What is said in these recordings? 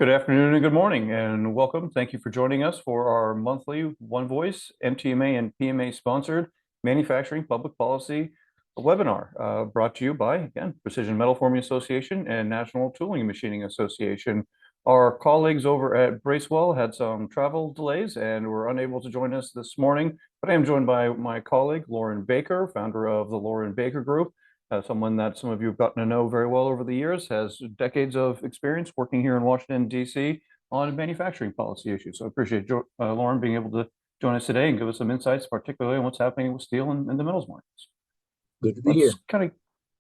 Good afternoon and good morning, and welcome. Thank you for joining us for our monthly One Voice, MTMA and PMA sponsored Manufacturing Public Policy webinar, brought to you by, again, Precision Metal Forming Association and National Tooling and Machining Association. Our colleagues over at Bracewell had some travel delays and were unable to join us this morning, but I am joined by my colleague, Lauren Baker, founder of the Lauren Baker Group. Someone that some of you have gotten to know very well over the years, has decades of experience working here in Washington, D.C. on manufacturing policy issues. So I appreciate Lauren being able to join us today and give us some insights, particularly on what's happening with steel and the metals markets. Good to be here.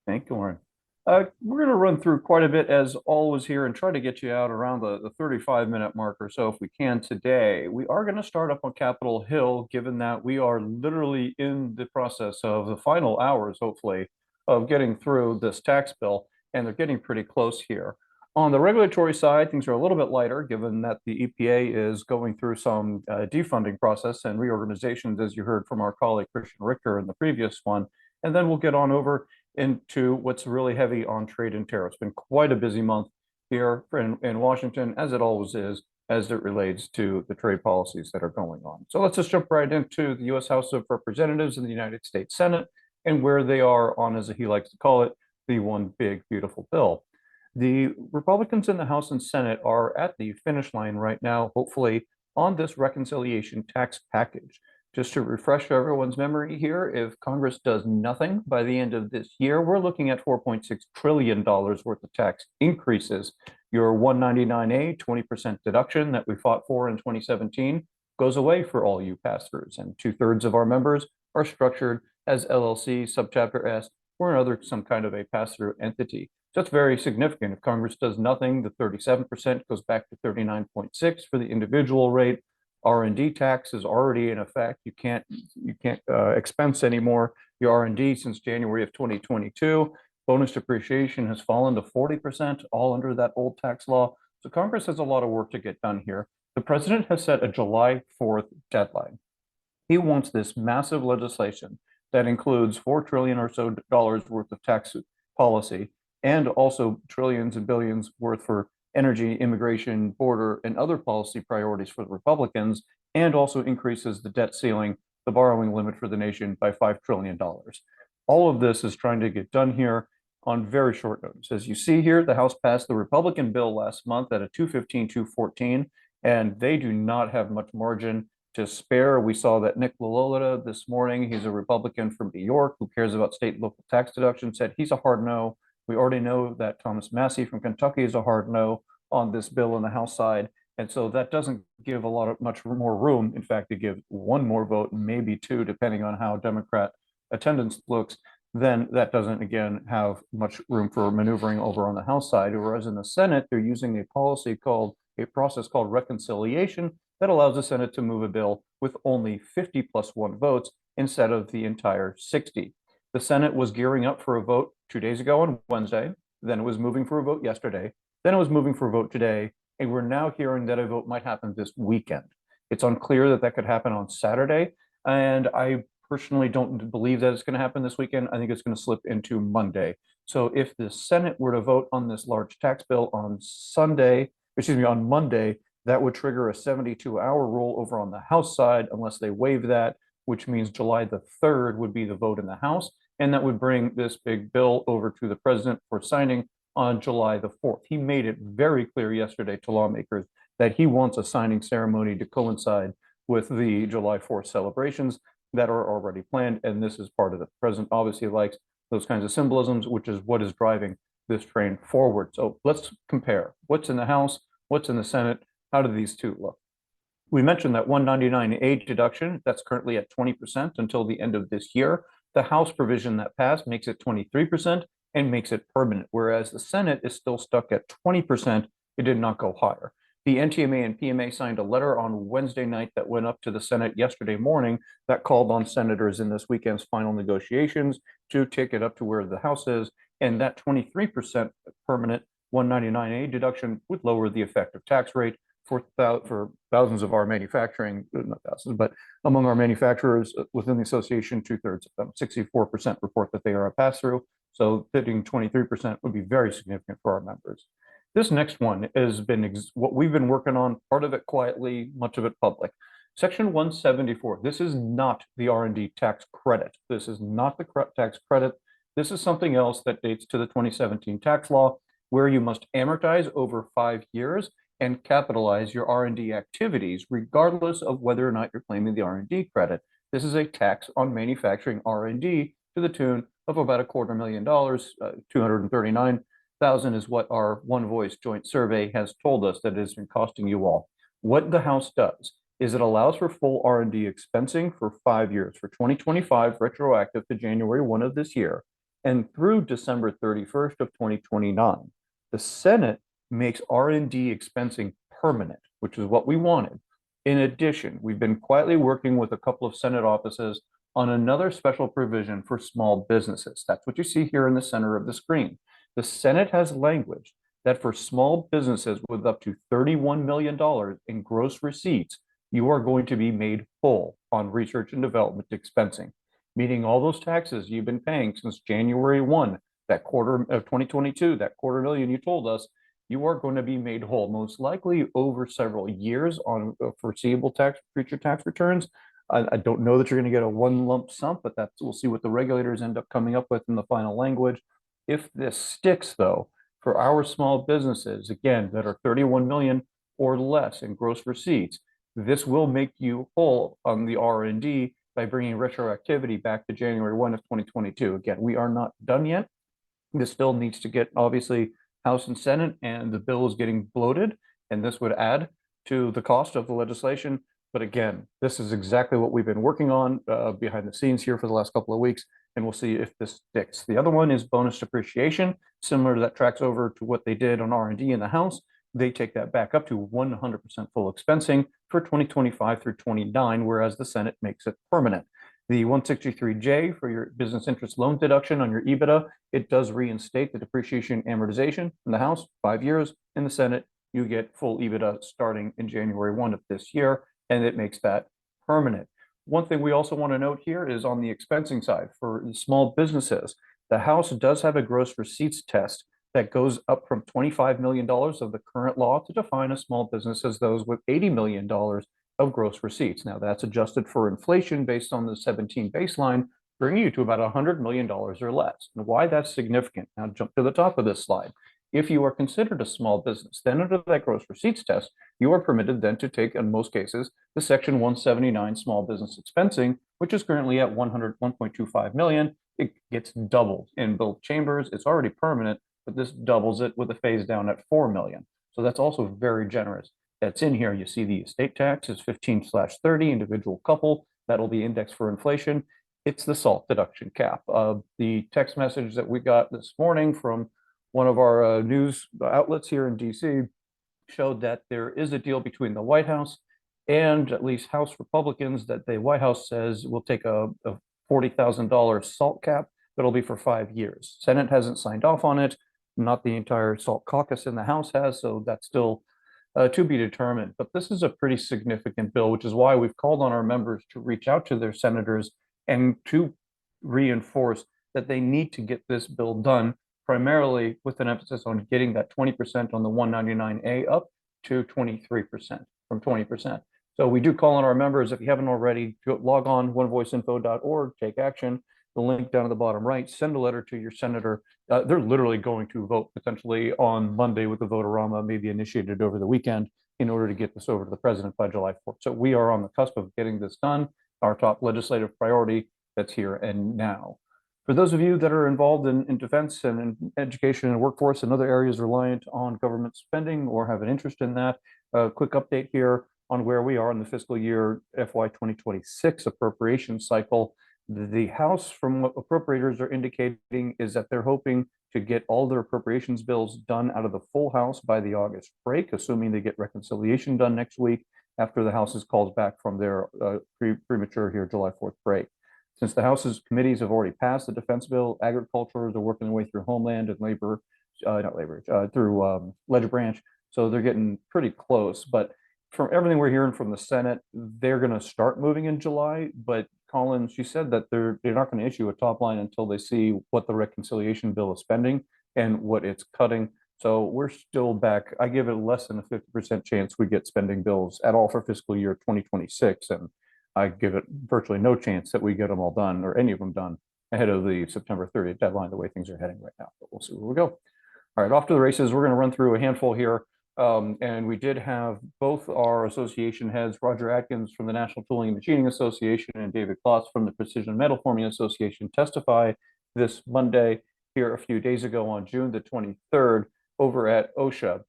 Thank you, Lauren. We're going to run through quite a bit as always here and try to get you out around the 35-minute mark or so if we can today. We are going to start up on Capitol Hill, given that we are literally in the process of the final hours, hopefully, of getting through this tax bill, and they're getting pretty close here. On the regulatory side, things are a little bit lighter, given that the EPA is going through some defunding process and reorganizations, as you heard from our colleague Christian Richter in the previous one. And then we'll get on over into what's really heavy on trade and tariffs. It's been quite a busy month here in Washington, as it always is, as it relates to the trade policies that are going on. So let's just jump right into the U.S. House of Representatives and the United States Senate, and where they are on, as he likes to call it, the one big, beautiful bill. The Republicans in the House and Senate are at the finish line right now, hopefully, on this reconciliation tax package. Just to refresh everyone's memory here, if Congress does nothing by the end of this year, we're looking at $4.6 trillion worth of tax increases. Your 199A 20% deduction that we fought for in 2017 goes away for all you pass-throughs, and 2/3 of our members are structured as LLC, Subchapter S, or some kind of a pass-through entity. So it's very significant. If Congress does nothing, the 37% goes back to 39.6 for the individual rate. R&D tax is already in effect. You can't expense anymore your R&D since January of 2022. Bonus depreciation has fallen to 40%, all under that old tax law. So Congress has a lot of work to get done here. The president has set a July 4th deadline. He wants this massive legislation that includes $4 trillion or so worth of tax policy, and also trillions and billions worth for energy, immigration, border, and other policy priorities for the Republicans, and also increases the debt ceiling, the borrowing limit for the nation, by $5 trillion. All of this is trying to get done here on very short notice. As you see here, the House passed the Republican bill last month at a 215-214, and they do not have much margin to spare. We saw that Nick LaLolita this morning, he's a Republican from New York who cares about state and local tax deduction, said he's a hard no. We already know that Thomas Massie from Kentucky is a hard no on this bill on the House side. And so that doesn't give much more room, in fact, to give one more vote, maybe two, depending on how Democrat attendance looks. Then that doesn't, again, have much room for maneuvering over on the House side. Whereas in the Senate, they're using a process called reconciliation that allows the Senate to move a bill with only 50+1 votes instead of the entire 60. The Senate was gearing up for a vote 2 days ago on Wednesday, then it was moving for a vote yesterday, then it was moving for a vote today, and we're now hearing that a vote might happen this weekend. It's unclear that that could happen on Saturday, and I personally don't believe that it's going to happen this weekend. I think it's going to slip into Monday. So if the Senate were to vote on this large tax bill on Monday, that would trigger a 72-hour rule over on the House side, unless they waive that, which means July the 3rd would be the vote in the House, and that would bring this big bill over to the president for signing on July the 4th. He made it very clear yesterday to lawmakers that he wants a signing ceremony to coincide with the July 4th celebrations that are already planned, and this is part of it. The president obviously likes those kinds of symbolisms, which is what is driving this train forward. So let's compare what's in the House, what's in the Senate. How do these two look? We mentioned that 199A deduction, that's currently at 20% until the end of this year. The House provision that passed makes it 23% and makes it permanent, whereas the Senate is still stuck at 20%. It did not go higher. The NTMA and PMA signed a letter on Wednesday night that went up to the Senate yesterday morning that called on senators in this weekend's final negotiations to take it up to where the House is, and that 23% permanent 199A deduction would lower the effective tax rate for thousands of our manufacturing, not thousands, but among our manufacturers within the association, 2/3 of them, 64% report that they are a pass-through. So hitting 23% would be very significant for our members. This next one has been what we've been working on, part of it quietly, much of it public. Section 174, this is not the R&D tax credit. This is not the tax credit. This is something else that dates to the 2017 tax law, where you must amortize over 5 years and capitalize your R&D activities, regardless of whether or not you're claiming the R&D credit. This is a tax on manufacturing R&D to the tune of about $250,000, 239,000 is what our One Voice joint survey has told us that it has been costing you all. What the House does is it allows for full R&D expensing for 5 years, for 2025, retroactive to January 1 of this year, and through December 31st of 2029. The Senate makes R&D expensing permanent, which is what we wanted. In addition, we've been quietly working with a couple of Senate offices on another special provision for small businesses. That's what you see here in the center of the screen. The Senate has language that for small businesses with up to $31 million in gross receipts, you are going to be made whole on research and development expensing, meaning all those taxes you've been paying since January 1, that quarter of 2022, that $250,000 you told us, you are going to be made whole, most likely over several years on foreseeable future tax returns. I don't know that you're going to get a one lump sum, but we'll see what the regulators end up coming up with in the final language. If this sticks, though, for our small businesses, again, that are 31 million or less in gross receipts, this will make you whole on the R&D by bringing retroactivity back to January 1 of 2022. Again, we are not done yet. This still needs to get, obviously, House and Senate, and the bill is getting bloated, and this would add to the cost of the legislation. But again, this is exactly what we've been working on behind the scenes here for the last couple of weeks, and we'll see if this sticks. The other one is bonus depreciation, similar to that tracks over to what they did on R&D in the House. They take that back up to 100% full expensing for 2025 through 29, whereas the Senate makes it permanent. The 163J for your business interest loan deduction on your EBITDA, it does reinstate the depreciation amortization in the House, 5 years. In the Senate, you get full EBITDA starting in January 1 of this year, and it makes that permanent. One thing we also want to note here is on the expensing side for small businesses, the House does have a gross receipts test that goes up from $25 million of the current law to define a small business as those with $80 million of gross receipts. Now that's adjusted for inflation based on the 17 baseline, bringing you to about $100 million or less. And why that's significant? Now jump to the top of this slide. If you are considered a small business, then under that gross receipts test, you are permitted then to take, in most cases, the Section 179 small business expensing, which is currently at 101.25 million. It gets doubled in both chambers. It's already permanent, but this doubles it with a phase down at 4 million. So that's also very generous. That's in here. You see the estate tax is 15/30, individual couple. That'll be indexed for inflation. It's the SALT deduction cap. The text message that we got this morning from one of our news outlets here in DC showed that there is a deal between the White House and at least House Republicans that the White House says will take a $40,000 SALT cap that'll be for 5 years. Senate hasn't signed off on it. Not the entire SALT caucus in the House has, so that's still to be determined. But this is a pretty significant bill, which is why we've called on our members to reach out to their senators and to reinforce that they need to get this bill done, primarily with an emphasis on getting that 20% on the 199A up to 23% from 20%. So we do call on our members, if you haven't already, log on onevoiceinfo.org, take action. The link down at the bottom right, send a letter to your senator. They're literally going to vote potentially on Monday with the vote-a-rama, maybe initiated over the weekend in order to get this over to the president by July 4th. So we are on the cusp of getting this done, our top legislative priority that's here and now. For those of you that are involved in defense and in education and workforce and other areas reliant on government spending or have an interest in that, a quick update here on where we are in the fiscal year FY 2026 appropriation cycle. The House, from what appropriators are indicating, is that they're hoping to get all their appropriations bills done out of the full House by the August break, assuming they get reconciliation done next week after the House's calls back from their premature here July 4th break. Since the House's committees have already passed the defense bill, agriculture, they're working their way through Homeland and labor, through Ledger Branch. So they're getting pretty close. But from everything we're hearing from the Senate, they're going to start moving in July. But Collins, she said that they're not going to issue a top line until they see what the reconciliation bill is spending and what it's cutting. So we're still back. I give it less than a 50% chance we get spending bills at all for fiscal year 2026. And I give it virtually no chance that we get them all done or any of them done ahead of the September 30th deadline, the way things are heading right now. But we'll see where we go. All right, off to the races. We're going to run through a handful here. And we did have both our association heads, Roger Atkins from the National Tooling and Machining Association and David Klotz from the Precision Metal Forming Association testify this Monday here a few days ago on June the 23rd over at OSHA.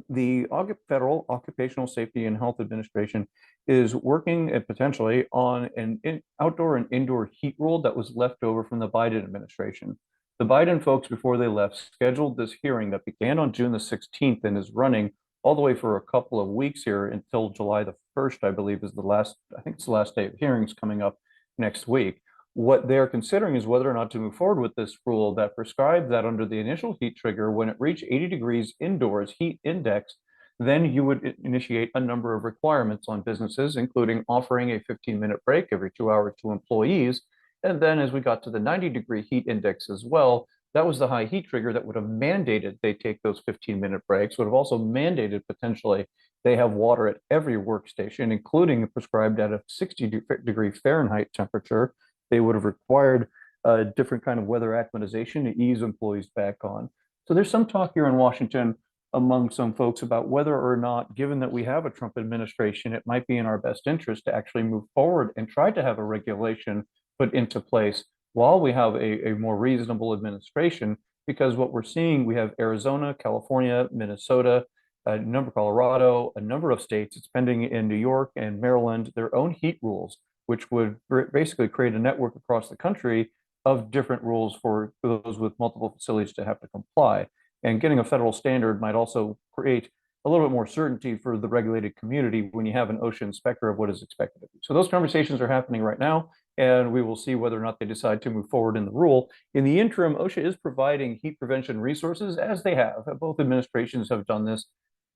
The Federal Occupational Safety and Health Administration is working potentially on an outdoor and indoor heat rule that was left over from the Biden administration. The Biden folks, before they left, scheduled this hearing that began on June the 16th and is running all the way for a couple of weeks here until July the 1st, I believe, is the last, I think it's the last day of hearings coming up next week. What they're considering is whether or not to move forward with this rule that prescribed that under the initial heat trigger, when it reached 80 degrees indoors heat index, then you would initiate a number of requirements on businesses, including offering a 15-minute break every 2 hours to employees. And then as we got to the 90-degree heat index as well, that was the high heat trigger that would have mandated they take those 15-minute breaks, would have also mandated potentially they have water at every workstation, including prescribed at a 60-degree Fahrenheit temperature. They would have required a different kind of weather acclimatization to ease employees back on. So there's some talk here in Washington among some folks about whether or not, given that we have a Trump administration, it might be in our best interest to actually move forward and try to have a regulation put into place while we have a more reasonable administration. Because what we're seeing, we have Arizona, California, Minnesota, Colorado, a number of states, it's pending in New York and Maryland, their own heat rules, which would basically create a network across the country of different rules for those with multiple facilities to have to comply. And getting a federal standard might also create a little bit more certainty for the regulated community when you have an OSHA inspector of what is expected of you. So those conversations are happening right now, and we will see whether or not they decide to move forward in the rule. In the interim, OSHA is providing heat prevention resources, as they have. Both administrations have done this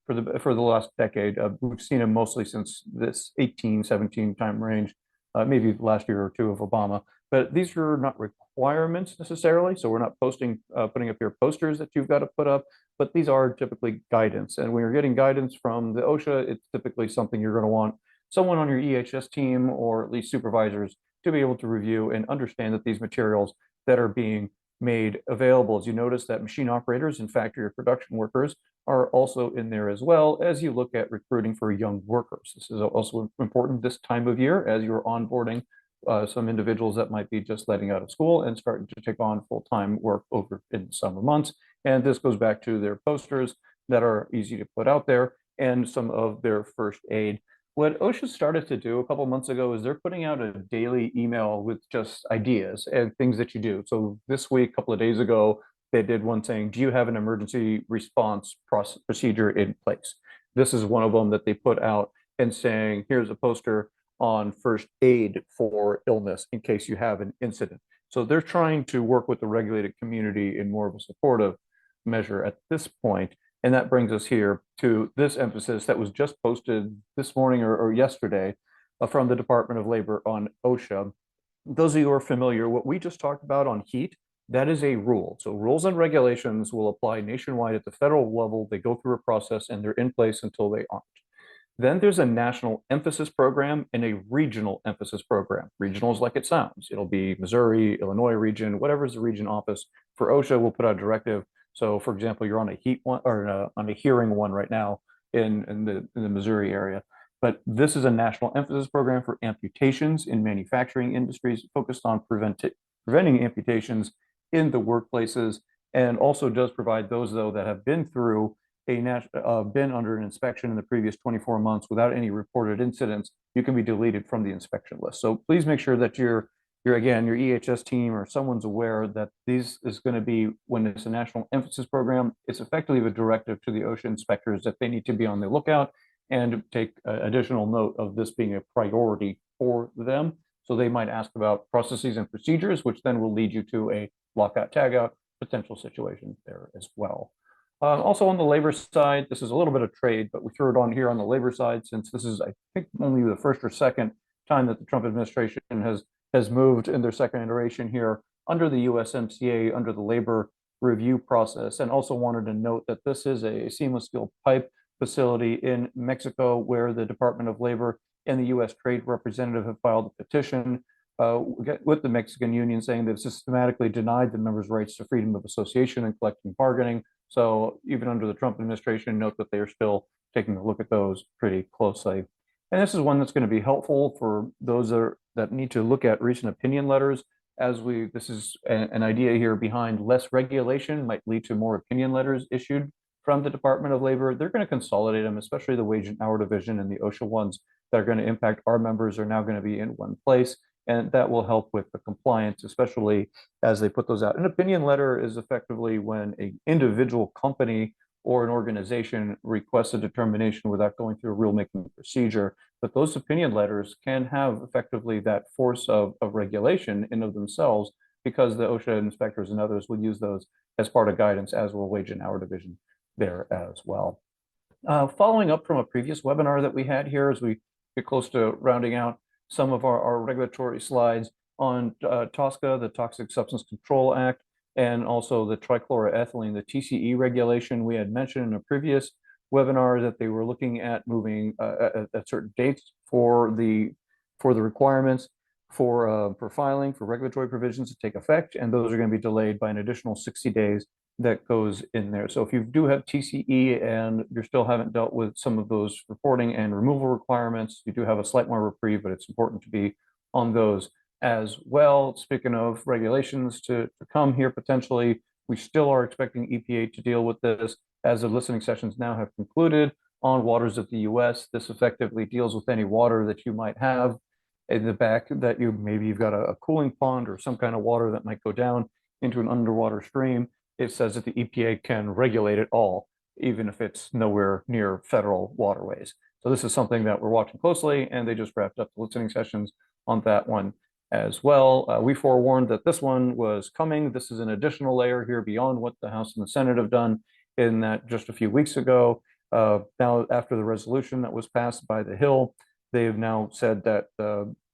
for the last decade. We've seen them mostly since this 18-17 time range, maybe last year or two of Obama. But these are not requirements necessarily. So we're not putting up your posters that you've got to put up, but these are typically guidance. And when you're getting guidance from the OSHA, it's typically something you're going to want someone on your EHS team or at least supervisors to be able to review and understand that these materials that are being made available. As you notice that machine operators and factory or production workers are also in there as well as you look at recruiting for young workers. This is also important this time of year as you're onboarding some individuals that might be just letting out of school and starting to take on full-time work over in the summer months. And this goes back to their posters that are easy to put out there and some of their first aid. What OSHA started to do a couple months ago is they're putting out a daily email with just ideas and things that you do. So this week, a couple of days ago, they did one saying, do you have an emergency response procedure in place? This is one of them that they put out and saying, here's a poster on first aid for illness in case you have an incident. So they're trying to work with the regulated community in more of a supportive measure at this point. And that brings us here to this emphasis that was just posted this morning or yesterday from the Department of Labor on OSHA. Those of you who are familiar, what we just talked about on heat, that is a rule. So rules and regulations will apply nationwide at the federal level. They go through a process and they're in place until they aren't. Then there's a national emphasis program and a regional emphasis program. Regional is like it sounds. It'll be Missouri, Illinois region, whatever is the region office. For OSHA, we'll put out a directive. So for example, you're on a heat one or on a hearing one right now in the Missouri area. But this is a national emphasis program for amputations in manufacturing industries focused on preventing amputations in the workplaces, and also does provide those, though, that have been through been under an inspection in the previous 24 months without any reported incidents, you can be deleted from the inspection list. So please make sure that your EHS team or someone's aware that these is going to be, when it's a national emphasis program, it's effectively a directive to the OSHA inspectors that they need to be on the lookout and take additional note of this being a priority for them. So they might ask about processes and procedures, which then will lead you to a lockout tagout potential situation there as well. Also on the labor side, this is a little bit of trade, but we threw it on here on the labor side since this is, I think, only the first or second time that the Trump administration has moved in their second iteration here under the USMCA, under the labor review process, and also wanted to note that this is a seamless steel pipe facility in Mexico where the Department of Labor and the U.S. Trade Representative have filed a petition with the Mexican Union saying they've systematically denied the members' rights to freedom of association and collective bargaining. So even under the Trump administration, note that they are still taking a look at those pretty closely. And this is one that's going to be helpful for those that need to look at recent opinion letters. This is an idea here behind less regulation might lead to more opinion letters issued from the Department of Labor. They're going to consolidate them, especially the wage and hour division and the OSHA ones that are going to impact our members are now going to be in one place. And that will help with the compliance, especially as they put those out. An opinion letter is effectively when an individual company or an organization requests a determination without going through a rulemaking procedure. But those opinion letters can have effectively that force of regulation in of themselves, because the OSHA inspectors and others will use those as part of guidance, as will wage and hour division there as well. Following up from a previous webinar that we had here, as we get close to rounding out some of our regulatory slides on TSCA, the Toxic Substance Control Act, and also the trichloroethylene, the TCE regulation. We had mentioned in a previous webinar that they were looking at moving at certain dates for the requirements for filing for regulatory provisions to take effect, and those are going to be delayed by an additional 60 days that goes in there. So if you do have TCE and you still haven't dealt with some of those reporting and removal requirements, you do have a slight more reprieve, but it's important to be on those as well. Speaking of regulations to come here potentially, we still are expecting EPA to deal with this as the listening sessions now have concluded on waters of the US. This effectively deals with any water that you might have in the back that you've got a cooling pond or some kind of water that might go down into an underwater stream. It says that the EPA can regulate it all, even if it's nowhere near federal waterways. So this is something that we're watching closely, and they just wrapped up the listening sessions on that one as well. We forewarned that this one was coming. This is an additional layer here beyond what the House and the Senate have done in that just a few weeks ago. Now, after the resolution that was passed by the Hill, they have now said that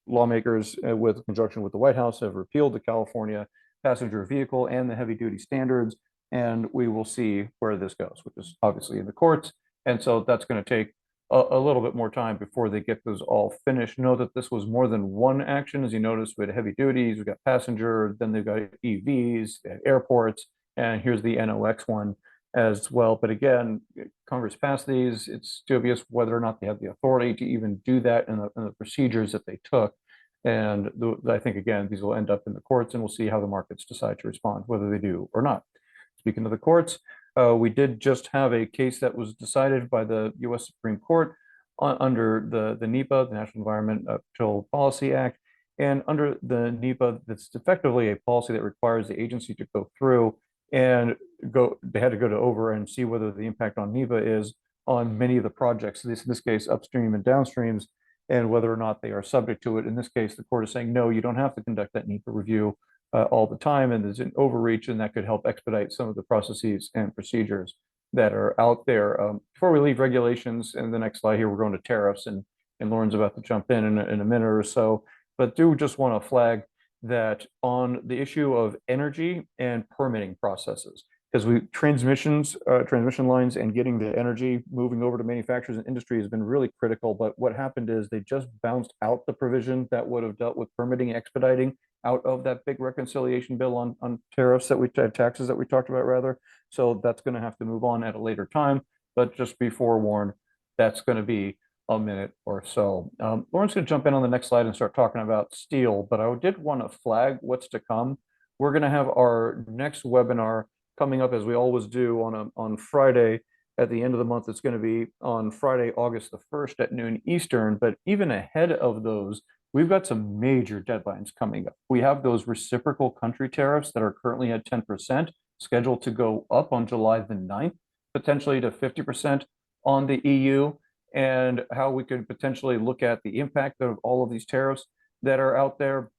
lawmakers, with conjunction with the White House, have repealed the California passenger vehicle and the heavy duty standards, and we will see where this goes, which is obviously in the courts. And so that's going to take a little bit more time before they get those all finished. Know that this was more than one action. As you noticed, we had heavy duties, we got passenger, then they've got EVs, they have airports, and here's the NOx one as well. But again, Congress passed these. It's dubious whether or not they have the authority to even do that in the procedures that they took. And I think, again, these will end up in the courts, and we'll see how the markets decide to respond, whether they do or not. Speaking of the courts, we did just have a case that was decided by the U.S. Supreme Court under the NEPA, the National Environmental Policy Act. And under the NEPA, that's effectively a policy that requires the agency to go through and they had to go over and see whether the impact on NEPA is on many of the projects, in this case, upstream and downstreams, and whether or not they are subject to it. In this case, the court is saying, no, you don't have to conduct that NEPA review all the time, and there's an overreach, and that could help expedite some of the processes and procedures that are out there. Before we leave regulations, and the next slide here, we're going to tariffs, and Lauren's about to jump in a minute or so, but do just want to flag that on the issue of energy and permitting processes, because transmission lines and getting the energy moving over to manufacturers and industry has been really critical. But what happened is they just bounced out the provision that would have dealt with permitting expediting out of that big reconciliation bill on tariffs that taxes that we talked about rather. So that's going to have to move on at a later time. But just be forewarned, that's going to be a minute or so. Lauren's going to jump in on the next slide and start talking about steel, but I did want to flag what's to come. We're going to have our next webinar coming up, as we always do, on Friday at the end of the month. It's going to be on Friday, August the 1st at noon Eastern. But even ahead of those, we've got some major deadlines coming up. We have those reciprocal country tariffs that are currently at 10%, scheduled to go up on July the 9th, potentially to 50% on the EU, and how we could potentially look at the impact of all of these tariffs that are out there.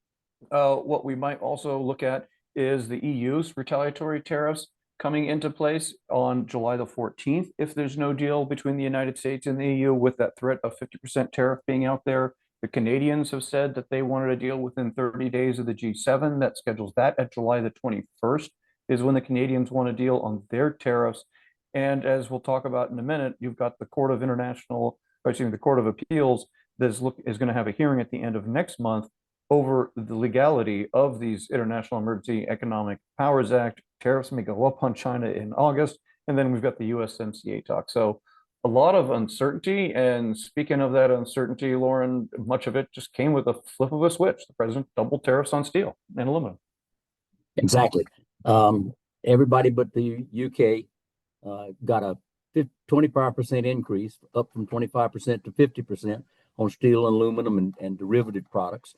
What we might also look at is the EU's retaliatory tariffs coming into place on July the 14th if there's no deal between the United States and the EU, with that threat of 50% tariff being out there. The Canadians have said that they wanted a deal within 30 days of the G7 that schedules that at July the 21st. is when the Canadians want a deal on their tariffs. And as we'll talk about in a minute, you've got the the Court of Appeals that is going to have a hearing at the end of next month over the legality of these International Emergency Economic Powers Act. Tariffs may go up on China in August, and then we've got the USMCA talk. So a lot of uncertainty. And speaking of that uncertainty, Lauren, much of it just came with a flip of a switch. The president doubled tariffs on steel and aluminum. Exactly. Everybody but the UK got a 25% increase, up from 25% to 50% on steel and aluminum and derivative products.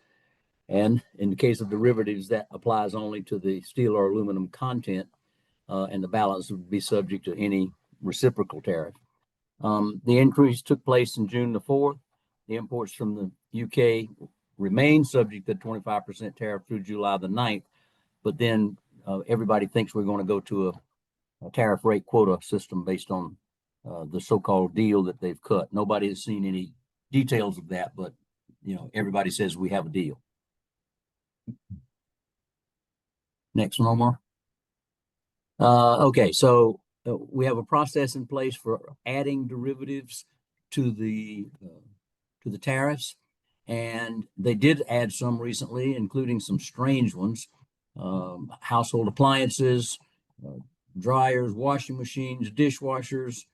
And in the case of derivatives, that applies only to the steel or aluminum content, and the balance would be subject to any reciprocal tariff. The increase took place in June the 4th. The imports from the UK remain subject to 25% tariff through July the 9th, but then everybody thinks we're going to go to a tariff rate quota system based on the so-called deal that they've cut. Nobody has seen any details of that, but everybody says we have a deal. Next one, Omar. Okay, so we have a process in place for adding derivatives to the tariffs, and they did add some recently, including some strange ones: household appliances, dryers, washing machines, dishwashers.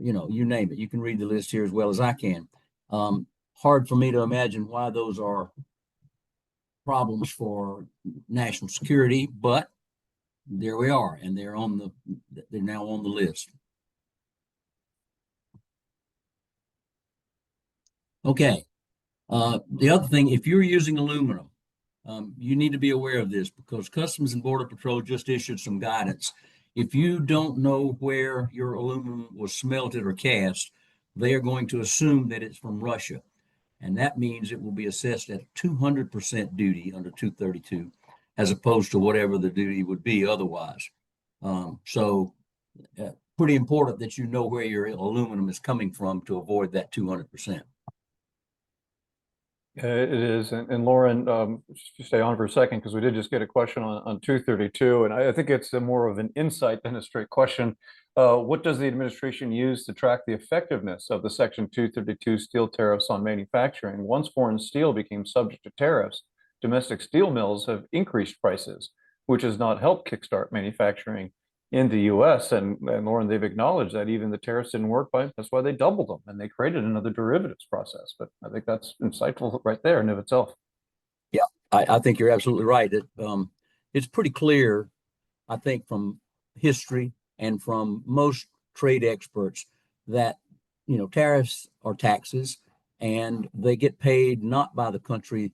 You name it. You can read the list here as well as I can. Hard for me to imagine why those are problems for national security, but there we are, and they're now on the list. Okay. The other thing, if you're using aluminum, you need to be aware of this, because Customs and Border Patrol just issued some guidance. If you don't know where your aluminum was smelted or cast, they are going to assume that it's from Russia. And that means it will be assessed at 200% duty under 232, as opposed to whatever the duty would be otherwise. So pretty important that you know where your aluminum is coming from to avoid that 200%. It is. And Lauren, just stay on for a second, because we did just get a question on 232, and I think it's more of an insight than a straight question. What does the administration use to track the effectiveness of the Section 232 steel tariffs on manufacturing? Once foreign steel became subject to tariffs, domestic steel mills have increased prices, which has not helped kickstart manufacturing in the US. And Lauren, they've acknowledged that even the tariffs didn't work, that's why they doubled them, and they created another derivatives process. But I think that's insightful right there in of itself. Yeah, I think you're absolutely right. It's pretty clear, I think, from history and from most trade experts that tariffs are taxes, and they get paid not by the country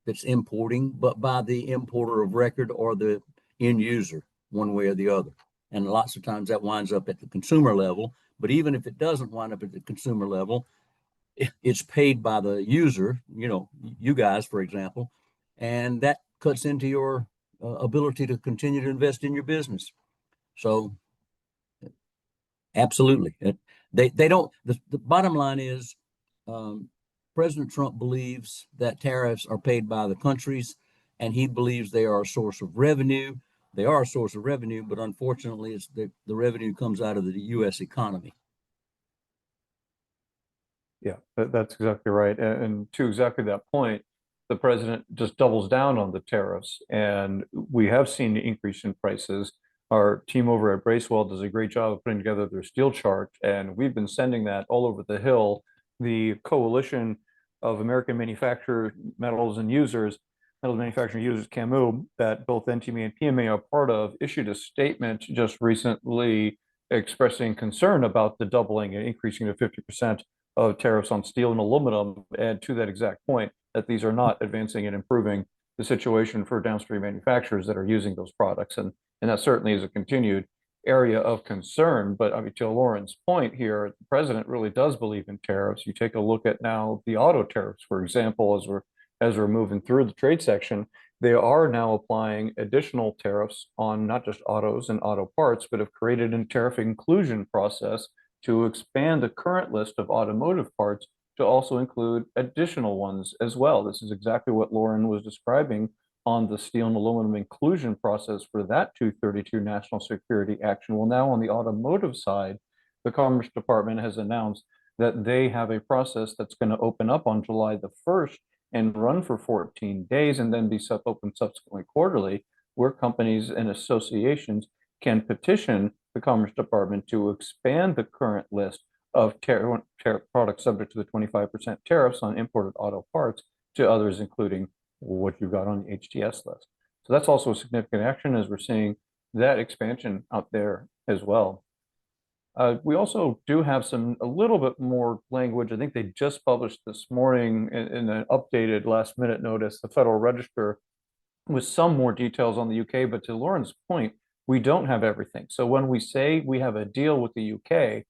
that's importing, but by the importer of record or the end user, one way or the other. And lots of times that winds up at the consumer level. But even if it doesn't wind up at the consumer level, it's paid by the user, you guys, for example, and that cuts into your ability to continue to invest in your business. So absolutely. They don't, the bottom line is, President Trump believes that tariffs are paid by the countries, and he believes they are a source of revenue. They are a source of revenue, but unfortunately, it's the revenue comes out of the U.S. economy. Yeah, that's exactly right. And to exactly that point, the president just doubles down on the tariffs, and we have seen the increase in prices. Our team over at Bracewell does a great job of putting together their steel chart, and we've been sending that all over the Hill. The Coalition of American Manufacturer Metals and Users, Metals Manufacturing Users, CAMU, that both NTMA and PMA are part of, issued a statement just recently expressing concern about the doubling and increasing to 50% of tariffs on steel and aluminum, and to that exact point, that these are not advancing and improving the situation for downstream manufacturers that are using those products. And that certainly is a continued area of concern. But I mean, to Lauren's point here, the president really does believe in tariffs. You take a look at now the auto tariffs, for example, as we're moving through the trade section, they are now applying additional tariffs on not just autos and auto parts, but have created a tariff inclusion process to expand the current list of automotive parts to also include additional ones as well. This is exactly what Lauren was describing on the steel and aluminum inclusion process for that 232 national security action. Well, now on the automotive side, the Commerce Department has announced that they have a process that's going to open up on July the 1st and run for 14 days and then be open subsequently quarterly, where companies and associations can petition the Commerce Department to expand the current list of products subject to the 25% tariffs on imported auto parts to others, including what you've got on the HTS list. So that's also a significant action as we're seeing that expansion out there as well. We also do have a little bit more language. I think they just published this morning in an updated last minute notice, the Federal Register, with some more details on the UK. But to Lauren's point, we don't have everything. So when we say we have a deal with the UK,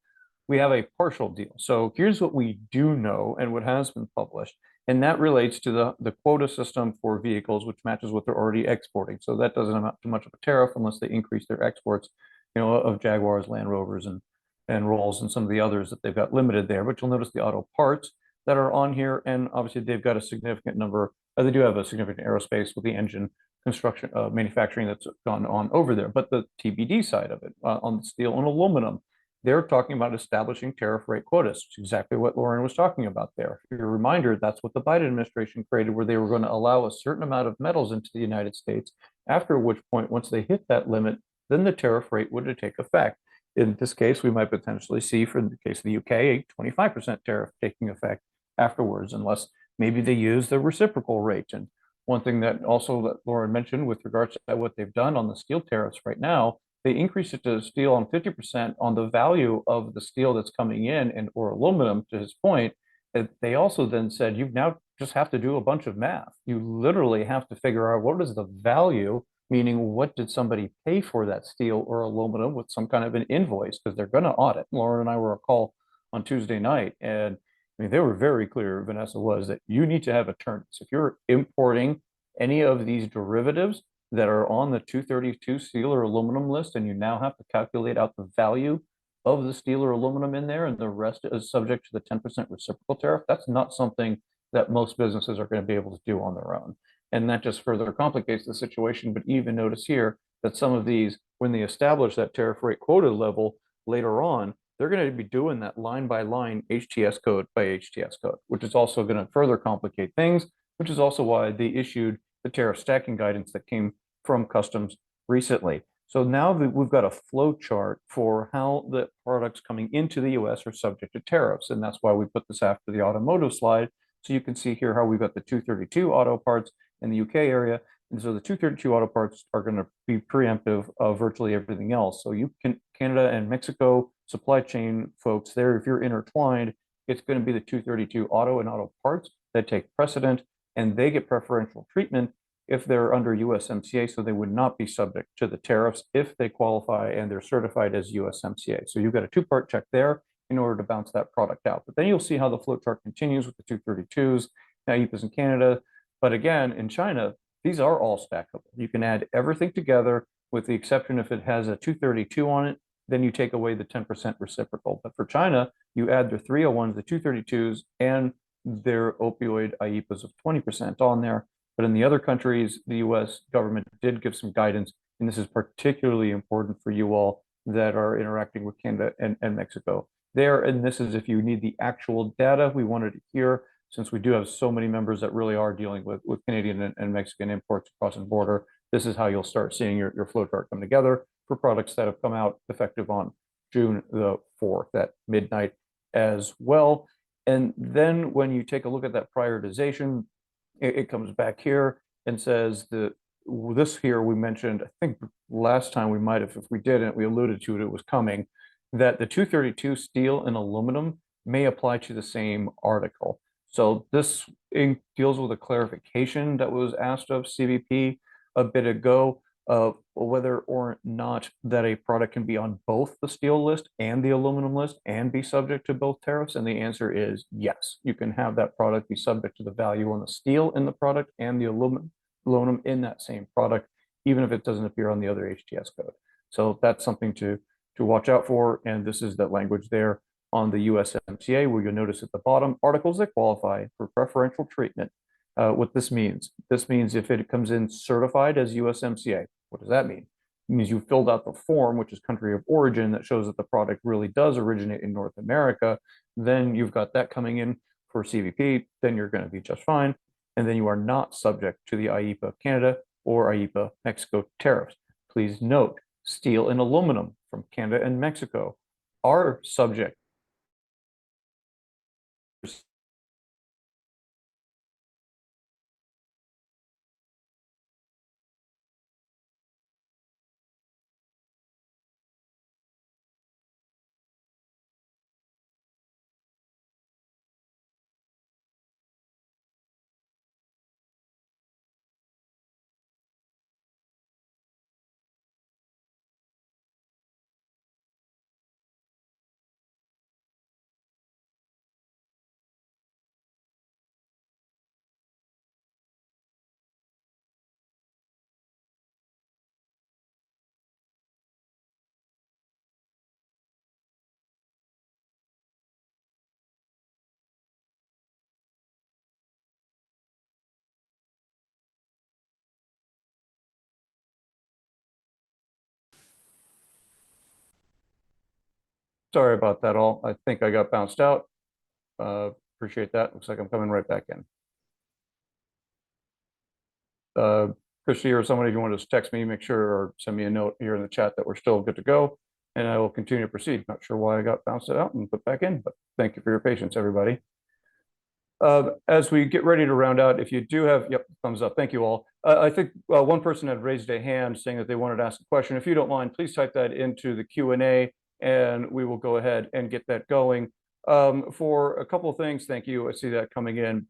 we have a partial deal. So here's what we do know and what has been published. And that relates to the quota system for vehicles, which matches what they're already exporting. So that doesn't amount to much of a tariff unless they increase their exports, of Jaguars, Land Rovers, and Rolls and some of the others that they've got limited there. But you'll notice the auto parts that are on here. And obviously they've got a significant number, they do have a significant aerospace with the engine construction, manufacturing that's gone on over there. But the TBD side of it, on the steel and aluminum, they're talking about establishing tariff rate quotas, which is exactly what Lauren was talking about there. For your reminder, that's what the Biden administration created, where they were going to allow a certain amount of metals into the United States, after which point, once they hit that limit, then the tariff rate would take effect. In this case, we might potentially see, for the case of the UK, a 25% tariff taking effect afterwards, unless maybe they use the reciprocal rate. And one thing that also that Lauren mentioned with regards to what they've done on the steel tariffs right now, they increased it to steel on 50% on the value of the steel that's coming in and or aluminum, to his point. That they also then said, you now just have to do a bunch of math. You literally have to figure out what is the value, meaning what did somebody pay for that steel or aluminum, with some kind of an invoice, because they're going to audit. Lauren and I were on a call on Tuesday night, and I mean, they were very clear, Vanessa was, that you need to have attorneys. If you're importing any of these derivatives that are on the 232 steel or aluminum list, and you now have to calculate out the value of the steel or aluminum in there, and the rest is subject to the 10% reciprocal tariff, that's not something that most businesses are going to be able to do on their own. And that just further complicates the situation. But even notice here that some of these, when they establish that tariff rate quota level later on, they're going to be doing that line by line, HTS code by HTS code, which is also going to further complicate things, which is also why they issued the tariff stacking guidance that came from Customs recently. So now that we've got a flow chart for how the products coming into the US are subject to tariffs. And that's why we put this after the automotive slide. So you can see here how we've got the 232 auto parts in the UK area. And so the 232 auto parts are going to be preemptive of virtually everything else. So you can, Canada and Mexico supply chain folks there, if you're intertwined, it's going to be the 232 auto and auto parts that take precedent, and they get preferential treatment if they're under USMCA. So they would not be subject to the tariffs if they qualify and they're certified as USMCA. So you've got a two-part check there in order to bounce that product out. But then you'll see how the flow chart continues with the 232s, IEEPAs in Canada. But again, in China, these are all stackable. You can add everything together, with the exception if it has a 232 on it, then you take away the 10% reciprocal. But for China, you add their 301s, the 232s, and their opioid IEEPAs of 20% on there. But in the other countries, the US government did give some guidance, and this is particularly important for you all that are interacting with Canada and Mexico there. And this is if you need the actual data we wanted to hear, since we do have so many members that really are dealing with Canadian and Mexican imports across the border. This is how you'll start seeing your flow chart come together for products that have come out effective on June the 4th at midnight as well. And then when you take a look at that prioritization, it comes back here and says that this here we mentioned, I think last time we might have, if we didn't, we alluded to it, it was coming, that the 232 steel and aluminum may apply to the same article. So this deals with a clarification that was asked of CBP a bit ago of whether or not that a product can be on both the steel list and the aluminum list and be subject to both tariffs. And the answer is yes. You can have that product be subject to the value on the steel in the product and the aluminum in that same product, even if it doesn't appear on the other HTS code. So that's something to watch out for. And this is that language there on the USMCA, where you'll notice at the bottom, articles that qualify for preferential treatment What this means if it comes in certified as USMCA, what does that mean? It means you filled out the form, which is country of origin, that shows that the product really does originate in North America. Then you've got that coming in for CBP, then you're going to be just fine. And then you are not subject to the IEEPA Canada or IEEPA Mexico tariffs. Please note, steel and aluminum from Canada and Mexico are subject. Sorry about that all. I think I got bounced out. Appreciate that. Looks like I'm coming right back in. Christy or somebody, if you want to just text me, make sure, or send me a note here in the chat that we're still good to go, and I will continue to proceed. Not sure why I got bounced out and put back in, but thank you for your patience, everybody. As we get ready to round out, if you do have, yep, thumbs up, thank you all. I think one person had raised a hand saying that they wanted to ask a question. If you don't mind, please type that into the Q&A and we will go ahead and get that going. For a couple of things, thank you. I see that coming in.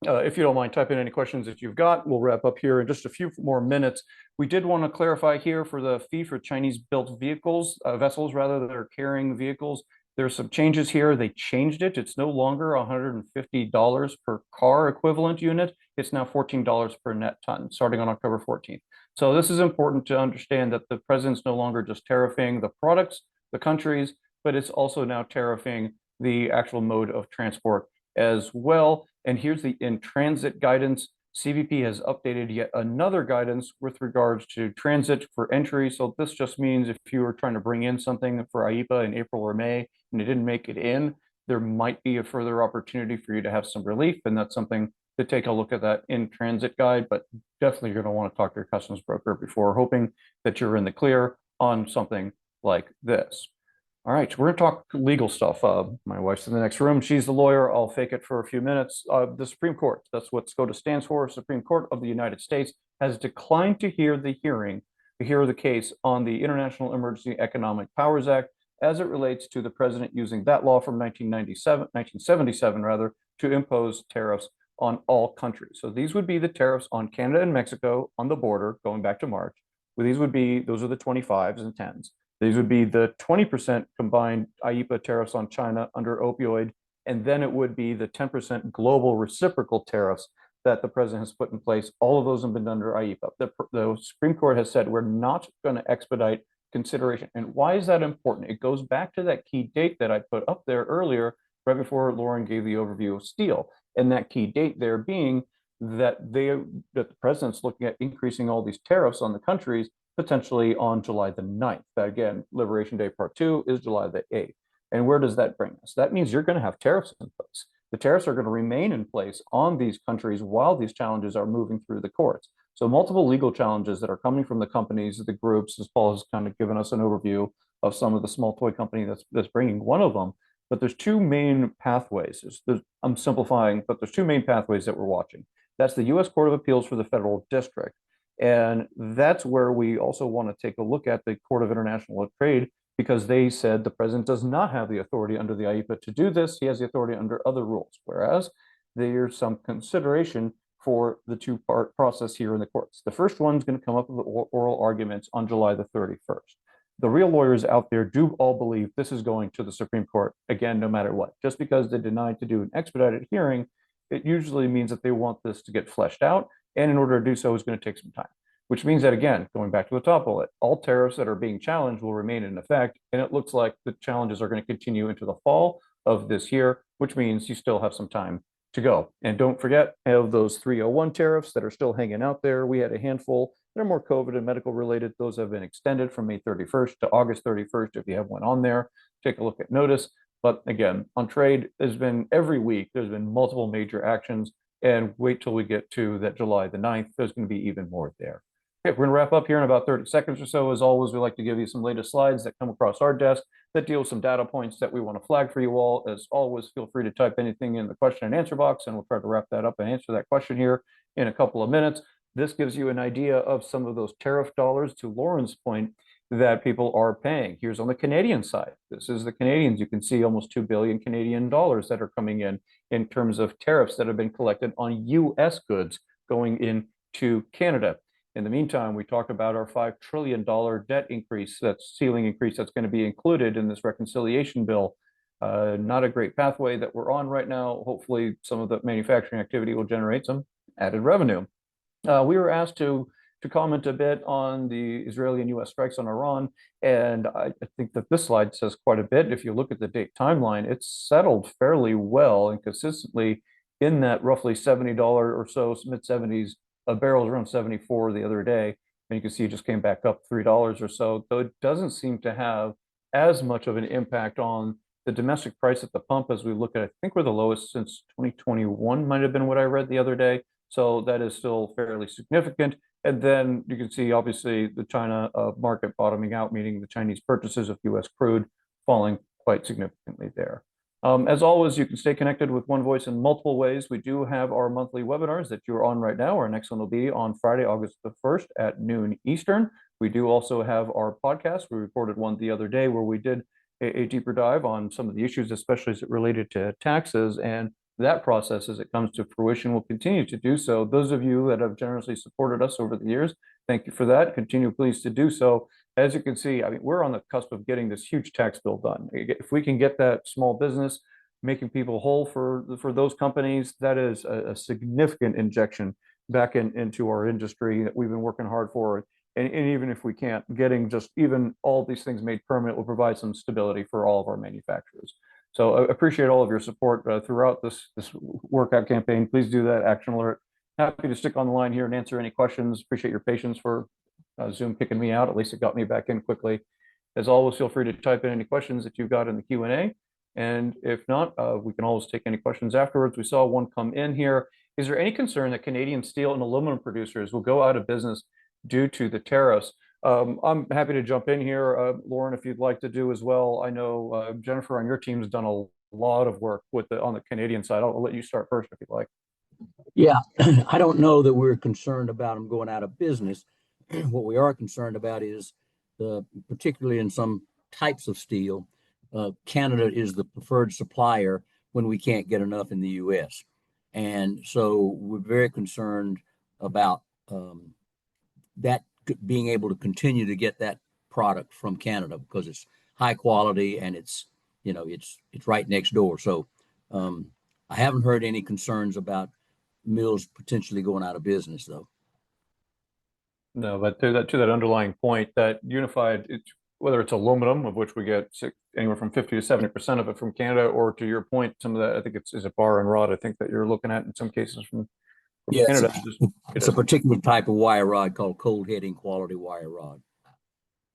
If you don't mind, type in any questions that you've got. We'll wrap up here in just a few more minutes. We did want to clarify here for the fee for Chinese-built vehicles, vessels rather, that are carrying vehicles. There's some changes here. They changed it. It's no longer $150 per car equivalent unit. It's now $14 per net ton, starting on October 14th. So this is important to understand, that the president's no longer just tariffing the products, the countries, but it's also now tariffing the actual mode of transport as well. And here's the in-transit guidance. CBP has updated yet another guidance with regards to transit for entry. So this just means if you were trying to bring in something for IEEPA in April or May and it didn't make it in, there might be a further opportunity for you to have some relief. And that's something to take a look at, that in-transit guide, but definitely you're going to want to talk to your customs broker before hoping that you're in the clear on something like this. All right, we're going to talk legal stuff. My wife's in the next room. She's the lawyer. I'll fake it for a few minutes. The Supreme Court, that's what SCOTUS stands for, Supreme Court of the United States, has declined to hear the case on the International Emergency Economic Powers Act as it relates to the president using that law from 1977 rather, to impose tariffs on all countries. So these would be the tariffs on Canada and Mexico on the border going back to March. Well, those are the 25s and 10s. These would be the 20% combined IEEPA tariffs on China under opioid, and then it would be the 10% global reciprocal tariffs that the president has put in place. All of those have been under IEEPA. The Supreme Court has said we're not going to expedite consideration. And why is that important? It goes back to that key date that I put up there earlier, right before Lauren gave the overview of steel. And that key date there being that the president's looking at increasing all these tariffs on the countries potentially on July the 9th. Again, Liberation Day Part 2 is July the 8th. And where does that bring us? That means you're going to have tariffs in place. The tariffs are going to remain in place on these countries while these challenges are moving through the courts. So multiple legal challenges that are coming from the companies, the groups, as Paul has kind of given us an overview of some of the small toy company that's bringing one of them. But there's two main pathways. I'm simplifying, but there's two main pathways that we're watching. That's the U.S. Court of Appeals for the Federal District. And that's where we also want to take a look at the Court of International Trade, because they said the president does not have the authority under the IEEPA to do this. He has the authority under other rules, whereas there's some consideration for the two-part process here in the courts. The first one's going to come up with oral arguments on July the 31st. The real lawyers out there do all believe this is going to the Supreme Court, again, no matter what. Just because they denied to do an expedited hearing, it usually means that they want this to get fleshed out. And in order to do so, it's going to take some time, which means that, again, going back to the top bullet, all tariffs that are being challenged will remain in effect. And it looks like the challenges are going to continue into the fall of this year, which means you still have some time to go. And don't forget of those 301 tariffs that are still hanging out there. We had a handful that are more COVID and medical related. Those have been extended from May 31st to August 31st. If you have one on there, take a look at notice. But again, on trade, there's been every week, there's been multiple major actions. And wait till we get to that July the 9th, there's going to be even more there. Okay, we're going to wrap up here in about 30 seconds or so. As always, we like to give you some latest slides that come across our desk that deal with some data points that we want to flag for you all. As always, feel free to type anything in the question and answer box, and we'll try to wrap that up and answer that question here in a couple of minutes. This gives you an idea of some of those tariff dollars, to Lauren's point, that people are paying. Here's on the Canadian side. This is the Canadians. You can see almost 2 billion Canadian dollars that are coming in terms of tariffs that have been collected on US goods going into Canada. In the meantime, we talked about our $5 trillion debt increase, that's ceiling increase that's going to be included in this reconciliation bill. Not a great pathway that we're on right now. Hopefully some of the manufacturing activity will generate some added revenue. We were asked to comment a bit on the Israeli and US strikes on Iran. And I think that this slide says quite a bit. If you look at the date timeline, it's settled fairly well and consistently in that roughly $70 or so, mid 70s. A barrel was around 74 the other day, and you can see it just came back up $3 or so. Though it doesn't seem to have as much of an impact on the domestic price at the pump as we look at. I think we're the lowest since 2021, might have been what I read the other day. So that is still fairly significant. And then you can see, obviously, the China market bottoming out, meaning the Chinese purchases of US crude falling quite significantly there. As always, you can stay connected with One Voice in multiple ways. We do have our monthly webinars that you're on right now. Our next one will be on Friday, August the 1st at noon Eastern. We do also have our podcast. We recorded one the other day where we did a deeper dive on some of the issues, especially as it related to taxes. And that process, as it comes to fruition, will continue to do so. Those of you that have generously supported us over the years, thank you for that. Continue, please, to do so. As you can see, I mean, we're on the cusp of getting this huge tax bill done. If we can get that small business, making people whole for those companies, that is a significant injection back into our industry that we've been working hard for. And even if we can't, getting just even all these things made permanent will provide some stability for all of our manufacturers. So I appreciate all of your support throughout this workout campaign. Please do that. Action alert. Happy to stick on the line here and answer any questions. Appreciate your patience for Zoom kicking me out. At least it got me back in quickly. As always, feel free to type in any questions that you've got in the Q&A. And if not, we can always take any questions afterwards. We saw one come in here. Is there any concern that Canadian steel and aluminum producers will go out of business due to the tariffs? I'm happy to jump in here, Lauren, if you'd like to do as well. I know Jennifer on your team has done a lot of work on the Canadian side. I'll let you start first if you'd like. Yeah, I don't know that we're concerned about them going out of business. What we are concerned about is, particularly in some types of steel, Canada is the preferred supplier when we can't get enough in the U.S. And so we're very concerned about that being able to continue to get that product from Canada, because it's high quality and it's right next door. So I haven't heard any concerns about mills potentially going out of business, though. No, but to that underlying point, that unified, whether it's aluminum, of which we get anywhere from 50 to 70% of it from Canada, or to your point, some of that, I think is a bar and rod, I think that you're looking at in some cases from Canada. It's a particular type of wire rod called cold heading quality wire rod.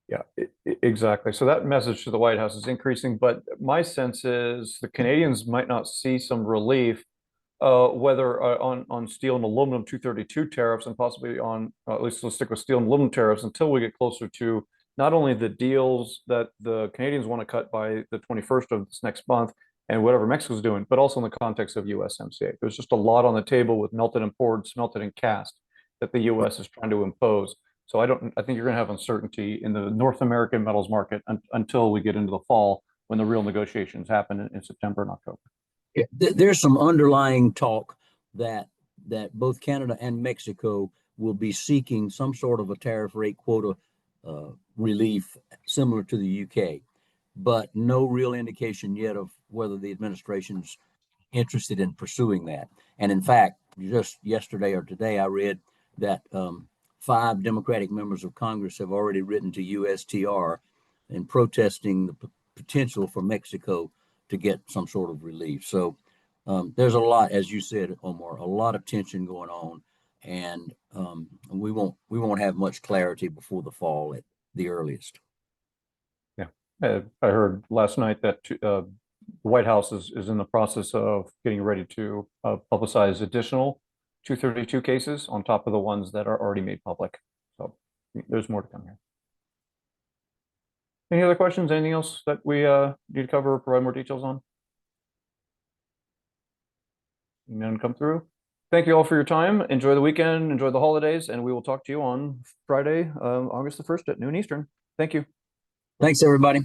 Yeah, exactly. So that message to the White House is increasing, but my sense is the Canadians might not see some relief, whether on steel and aluminum 232 tariffs, and possibly on, at least let's stick with steel and aluminum tariffs, until we get closer to not only the deals that the Canadians want to cut by the 21st of this next month and whatever Mexico's doing, but also in the context of USMCA. There's just a lot on the table with melted and poured, smelted and cast that the US is trying to impose. So I think you're going to have uncertainty in the North American metals market until we get into the fall, when the real negotiations happen in September and October. Yeah, there's some underlying talk that both Canada and Mexico will be seeking some sort of a tariff rate quota relief similar to the UK, but no real indication yet of whether the administration's interested in pursuing that. And in fact, just yesterday or today, I read that 5 Democratic members of Congress have already written to USTR in protesting the potential for Mexico to get some sort of relief. So there's a lot, as you said, Omar, a lot of tension going on, and we won't have much clarity before the fall at the earliest. Yeah, I heard last night that the White House is in the process of getting ready to publicize additional 232 cases on top of the ones that are already made public. So there's more to come here. Any other questions? Anything else that we need to cover or provide more details on? None come through. Thank you all for your time. Enjoy the weekend, enjoy the holidays, and we will talk to you on Friday, August the 1st at noon Eastern. Thank you. Thanks, everybody.